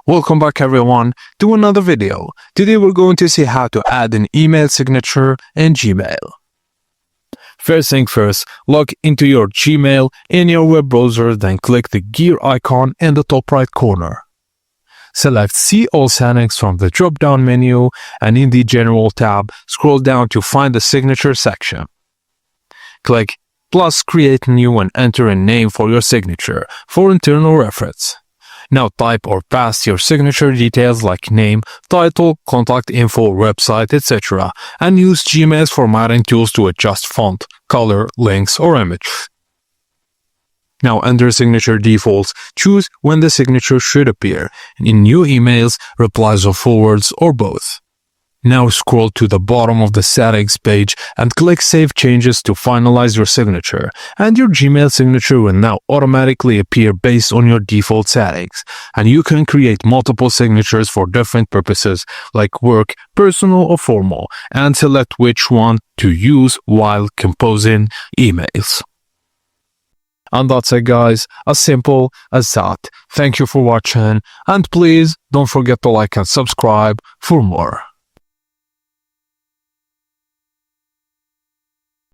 Welcome back everyone to another video. Today we're going to see how to add an email signature in Gmail. First thing first, log into your Gmail in your web browser, then click the gear icon in the top right corner. Select See All Settings from the drop-down menu and in the General tab, scroll down to find the Signature section. Click plus Create New and enter a name for your signature for internal reference. Now type or paste your signature details like name, title, contact info, website, etc. and use Gmail's formatting tools to adjust font, color, links, or image. Now under Signature Defaults, choose when the signature should appear in new emails, replies or forwards, or both. Now scroll to the bottom of the settings page and click Save Changes to finalize your signature, and your Gmail signature will now automatically appear based on your default settings, and you can create multiple signatures for different purposes like work, personal or formal, and select which one to use while composing emails. And that's it guys, as simple as that. Thank you for watching, and please don't forget to like and subscribe for more.